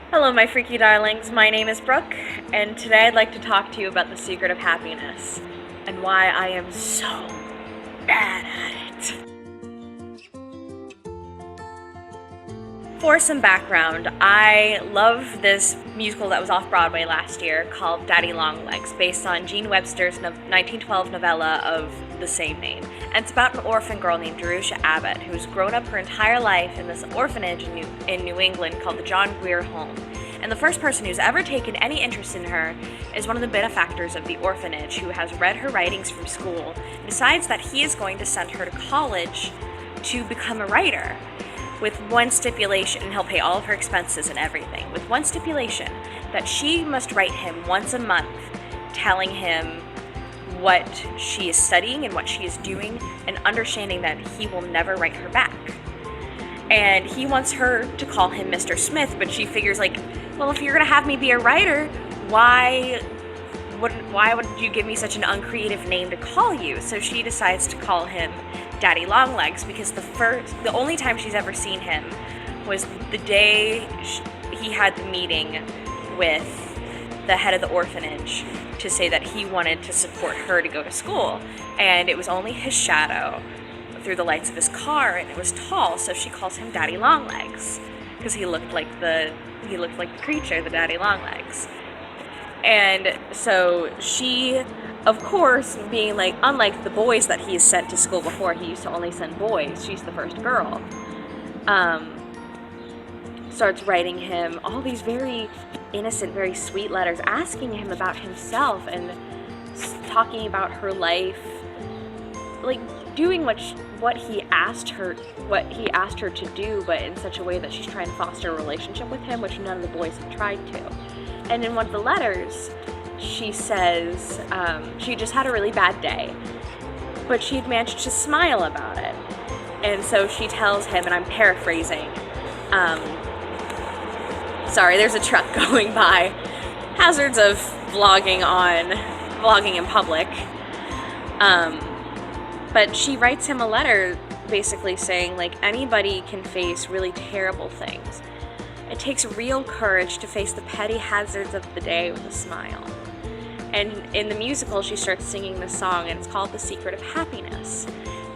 Hello, my freaky darlings. My name is Brooke, and today I'd like to talk to you about the secret of happiness and why I am so bad at it. For some background, I love this musical that was off Broadway last year called Daddy Longlegs, based on Jean Webster's 1912 novella of the same name. And it's about an orphan girl named Jerusha Abbott who's grown up her entire life in this orphanage in New England called the John Grier Home. And the first person who's ever taken any interest in her is one of the benefactors of the orphanage, who has read her writings from school and decides that he is going to send her to college to become a writer, with one stipulation, and he'll pay all of her expenses and everything, with one stipulation, that she must write him once a month telling him what she is studying and what she is doing, and understanding that he will never write her back. And he wants her to call him Mr. Smith, but she figures, like, well, if you're gonna have me be a writer, why would you give me such an uncreative name to call you? So she decides to call him Daddy Longlegs, because the only time she's ever seen him was the day he had the meeting with the head of the orphanage to say that he wanted to support her to go to school, and it was only his shadow through the lights of his car, and it was tall, so she calls him Daddy Longlegs because he looked like the creature, the Daddy Longlegs. And so she, of course, being like, unlike the boys that he has sent to school before, he used to only send boys, she's the first girl, starts writing him all these very innocent, very sweet letters, asking him about himself and talking about her life, like doing what he asked her to do, but in such a way that she's trying to foster a relationship with him, which none of the boys have tried to. And in one of the letters, she says she just had a really bad day, but she'd managed to smile about it. And so she tells him, and I'm paraphrasing, sorry, there's a truck going by. Hazards of vlogging in public. But she writes him a letter basically saying, like, anybody can face really terrible things. It takes real courage to face the petty hazards of the day with a smile. And in the musical, she starts singing this song, and it's called The Secret of Happiness.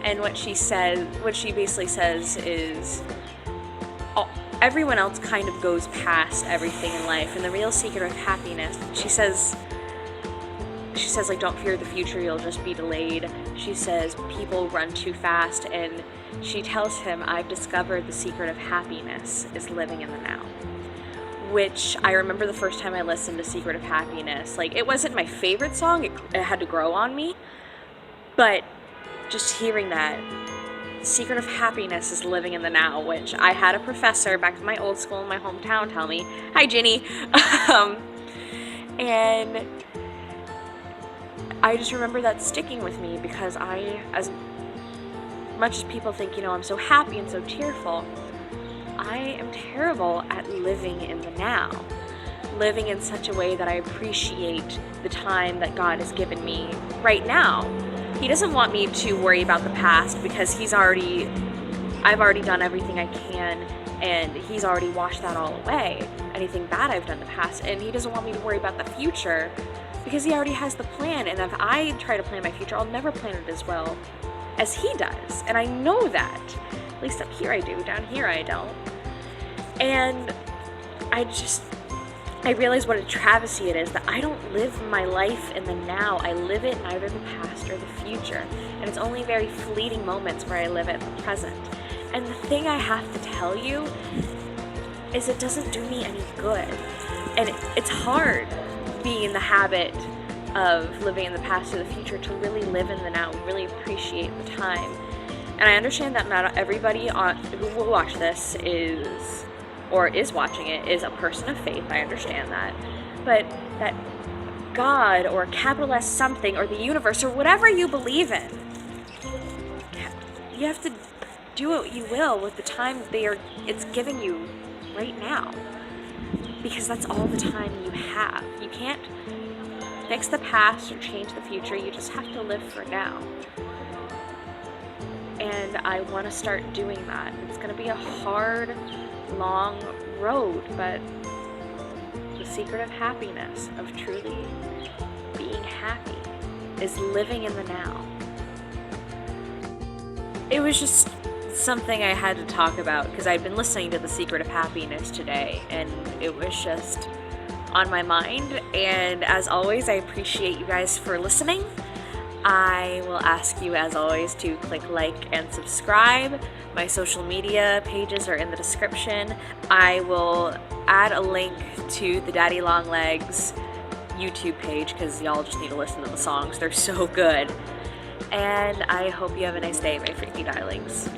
And what she basically says is, everyone else kind of goes past everything in life, and the real secret of happiness, she says, like, don't fear the future, you'll just be delayed. She says people run too fast, and she tells him, I've discovered the secret of happiness is living in the now. Which I remember the first time I listened to Secret of Happiness, like, it wasn't my favorite song, it had to grow on me, but just hearing that, secret of happiness is living in the now, which I had a professor back in my old school in my hometown tell me, hi Ginny, and I just remember that sticking with me, because as much as people think, I'm so happy and so cheerful, I am terrible at living in the now. Living in such a way that I appreciate the time that God has given me right now. He doesn't want me to worry about the past, because I've already done everything I can, and He's already washed that all away, anything bad I've done in the past. And He doesn't want me to worry about the future, because He already has the plan, and if I try to plan my future, I'll never plan it as well as He does. And I know that. At least up here I do, down here I don't. And I realize what a travesty it is that I don't live my life in the now. I live it in either the past or the future. And it's only very fleeting moments where I live it in the present. And the thing I have to tell you is it doesn't do me any good. And it's hard being in the habit of living in the past or the future to really live in the now, really appreciate the time. And I understand that not everybody who will watch this is watching it is a person of faith. I understand that. But that God, or capital S something, or the universe, or whatever you believe in, you have to do what you will with the time it's giving you right now. Because that's all the time you have. You can't fix the past or change the future. You just have to live for now. And I want to start doing that. It's going to be a hard, long road, but the secret of happiness, of truly being happy, is living in the now. It was just something I had to talk about because I'd been listening to The Secret of Happiness today, and it was just on my mind. And as always, I appreciate you guys for listening. I will ask you, as always, to click like and subscribe. My social media pages are in the description. I will add a link to the Daddy Long Legs YouTube page because y'all just need to listen to the songs. They're so good. And I hope you have a nice day, my freaky darlings.